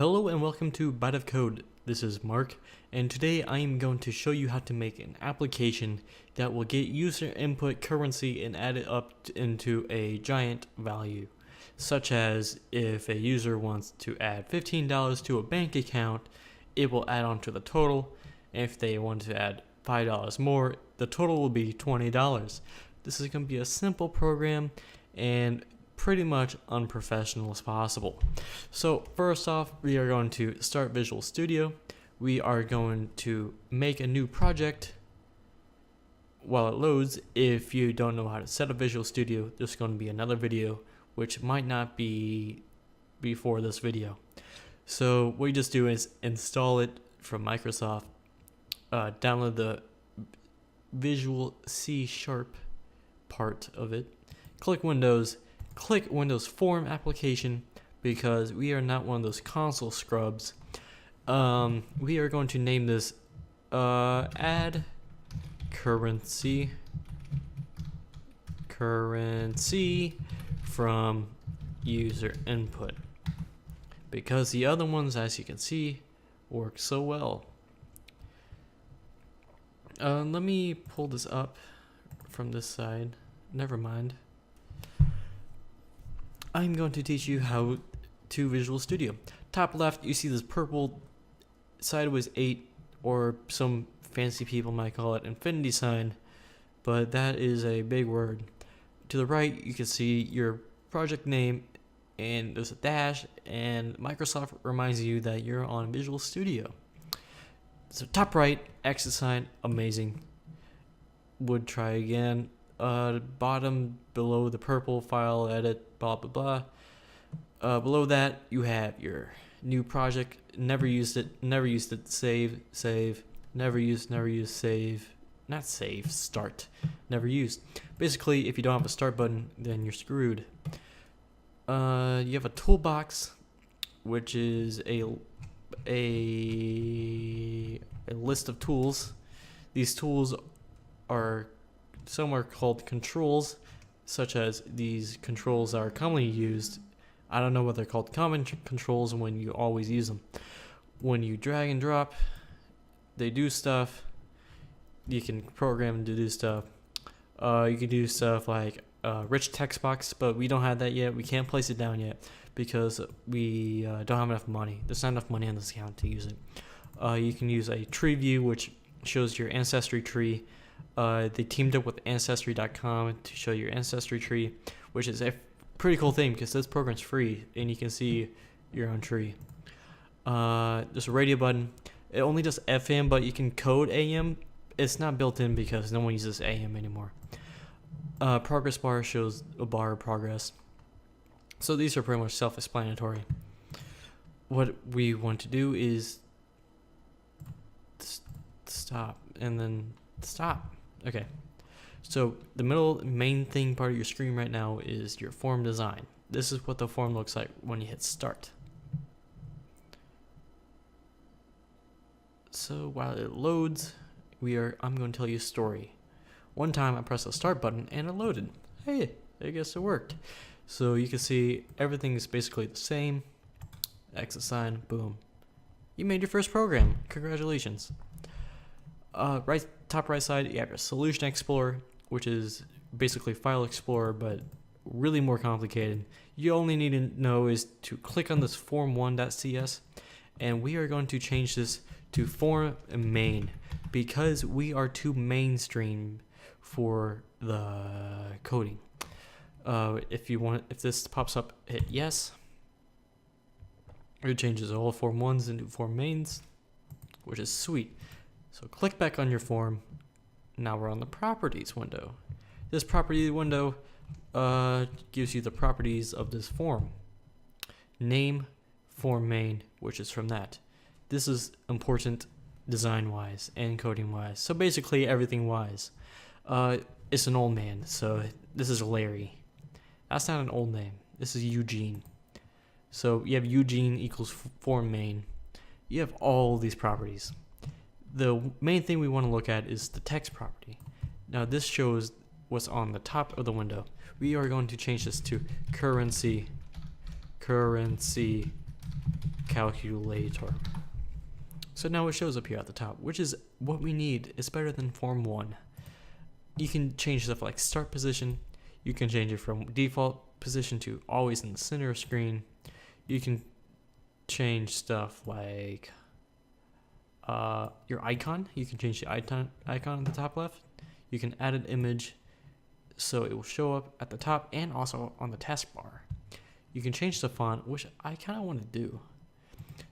Hello and welcome to Byte of Code. This is Mark, and today I am going to show you how to make an application that will get user input currency and add it up into a giant value, such as if a user wants to add $15 to a bank account, it will add on to the total. If they want to add $5 more, the total will be $20. This is going to be a simple program and pretty much unprofessional as possible. So first off, we are going to start Visual Studio. We are going to make a new project. While it loads, if you don't know how to set up Visual Studio, there's going to be another video which might not be before this video. So what you just do is install it from Microsoft, download the Visual C# part of it, click Windows Form application, because we are not one of those console scrubs. We are going to name this add currency from user input, because the other ones, as you can see, work so well. Let me pull this up from this side. Never mind. I'm going to teach you how to Visual Studio. Top left, you see this purple sideways 8, or some fancy people might call it infinity sign, but that is a big word. To the right, you can see your project name, and there's a dash, and Microsoft reminds you that you're on Visual Studio. So top right, X sign, amazing. Would try again. Bottom below the purple, file, edit, blah blah blah. Below that you have your new project. Never used it, save, never used, save, not save, start, never used. Basically, if you don't have a start button, then you're screwed. You have a toolbox, which is a list of tools. These tools are some are called controls, such as these controls are commonly used. I don't know what they're called common controls when you always use them. When you drag and drop, they do stuff. You can program them to do stuff. You can do stuff like rich text box, but we don't have that yet. We can't place it down yet because we don't have enough money. There's not enough money on this account to use it. You can use a tree view, which shows your ancestry tree. They teamed up with Ancestry.com to show your ancestry tree, which is a pretty cool thing because this program's free and you can see your own tree. There's a radio button. It only does FM, but you can code AM. It's not built in because no one uses AM anymore. Progress bar shows a bar of progress. So these are pretty much self-explanatory. What we want to do is stop and then stop. Okay, so the main thing part of your screen right now is your form design. This is what the form looks like when you hit start. So while it loads, I'm going to tell you a story. One time I pressed the start button and it loaded. Hey, I guess it worked. So you can see everything is basically the same. X sign, boom. You made your first program. Congratulations. Top right side, you have your Solution Explorer, which is basically File Explorer, but really more complicated. You only need to know is to click on this form1.cs, and we are going to change this to form main because we are too mainstream for the coding. If this pops up, hit yes. It changes all form ones into form mains, which is sweet. So click back on your form. Now we're on the properties window. This property window gives you the properties of this form. Name, form main, which is from that. This is important design-wise and coding-wise. So basically everything-wise. It's an old man, so this is Larry. That's not an old name. This is Eugene. So you have Eugene equals form main. You have all these properties. The main thing we want to look at is the text property. Now this shows what's on the top of the window. We are going to change this to currency calculator. So now it shows up here at the top, which is what we need. It's better than Form 1. You can change stuff like start position. You can change it from default position to always in the center of screen. You can change stuff like your icon. You can change the icon at the top left. You can add an image so it will show up at the top and also on the taskbar. You can change the font, which I kind of want to do.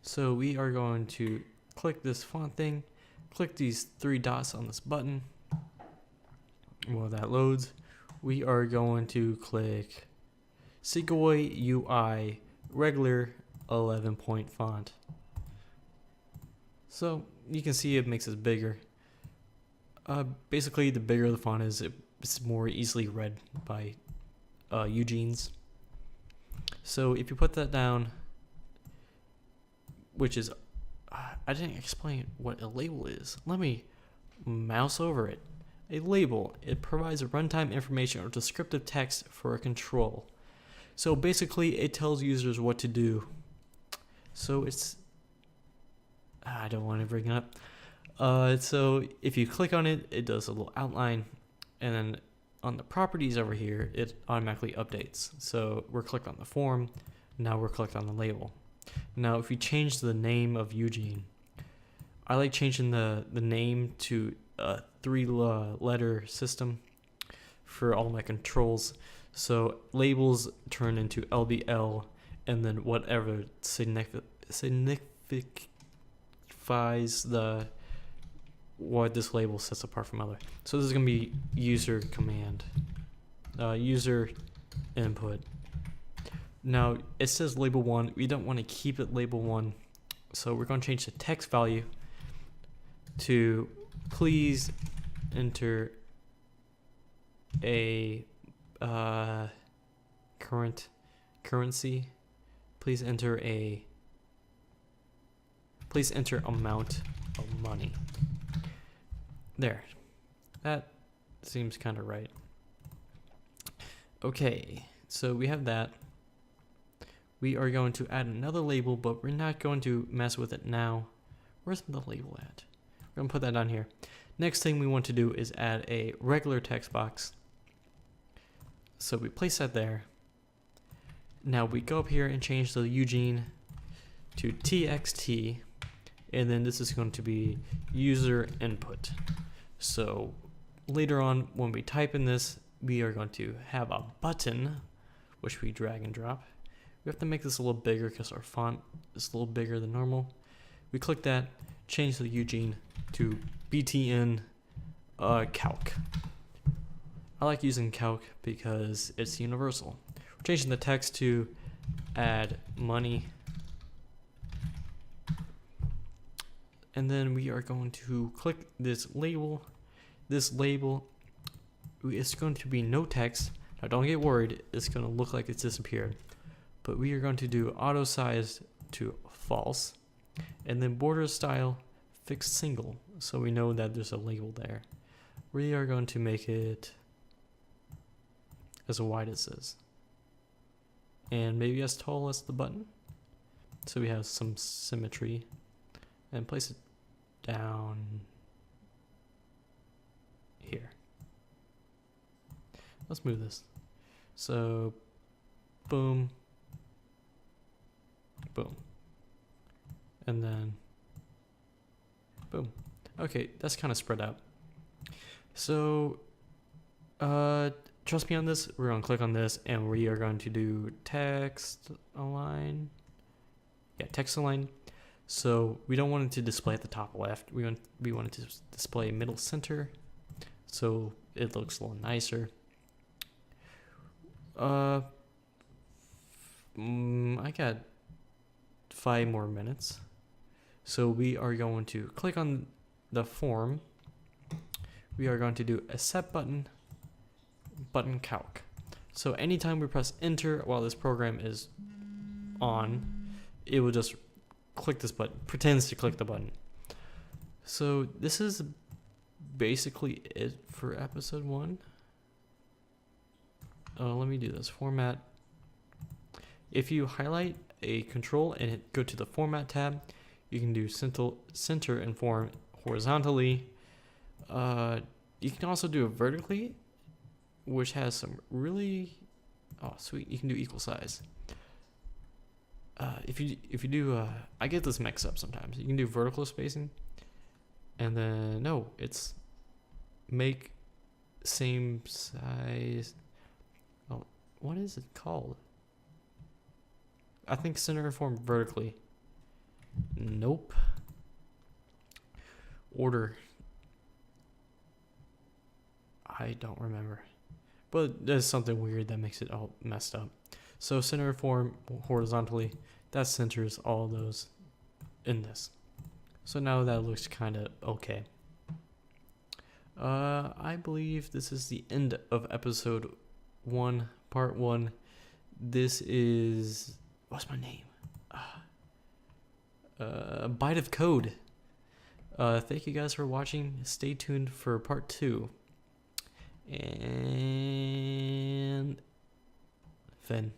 So we are going to click this font thing, click these 3 dots on this button. While that loads, we are going to click Sequoia UI regular 11-point font. So you can see it makes it bigger. Basically, the bigger the font is, it's more easily read by Eugene's. So if you put that down, which is, I didn't explain what a label is. Let me mouse over it. A label, it provides a runtime information or descriptive text for a control. So basically, it tells users what to do. So it's, I don't want to bring it up. So if you click on it, it does a little outline, and then on the properties over here, it automatically updates. So we're clicked on the form, now we're clicked on the label. Now if you change the name of Eugene, I like changing the name to a 3-letter system for all my controls. So labels turn into LBL, and then whatever signifies what this label sets apart from other. So this is going to be user command, user input. Now it says label 1. We don't want to keep it label 1, so we're going to change the text value to please enter a currency. Please enter amount of money. There. That seems kind of right. Okay, so we have that. We are going to add another label, but we're not going to mess with it now. Where's the label at? We're going to put that down here. Next thing we want to do is add a regular text box. So we place that there. Now we go up here and change the Eugene to TXT, and then this is going to be user input. So later on, when we type in this, we are going to have a button, which we drag and drop. We have to make this a little bigger because our font is a little bigger than normal. We click that, change the Eugene to BTN Calc. I like using Calc because it's universal. We're changing the text to add money. And then we are going to click this label. This label is going to be no text. Now don't get worried, it's going to look like it's disappeared. But we are going to do auto size to false. And then border style fixed single. So we know that there's a label there. We are going to make it as wide as this. And maybe as tall as the button. So we have some symmetry. And place it down here. Let's move this. So, boom, boom, and then boom. Okay, that's kind of spread out. So, trust me on this. We're going to click on this, and we are going to do text align. Yeah, text align. So we don't want it to display at the top left. We want it to display middle center, so it looks a little nicer. I got 5 more minutes. So we are going to click on the form. We are going to do a set button calc. So anytime we press enter while this program is on, it will just click this button, pretends to click the button. So this is basically it for episode 1. Let me do this. Format. If you highlight a control and go to the Format tab. You can do center and form horizontally. You can also do it vertically, which has some really, oh sweet, you can do equal size. If you do, I get this mixed up sometimes. You can do vertical spacing, and then no, it's make same size. Oh, what is it called? I think center and form vertically. Nope. Order. I don't remember. But there's something weird that makes it all messed up. So center and form horizontally, that centers all those in this. So now that looks kind of okay. I believe this is the end of episode 1, part 1. This is, what's my name? Byte of Code. Thank you guys for watching. Stay tuned for part 2. And Finn.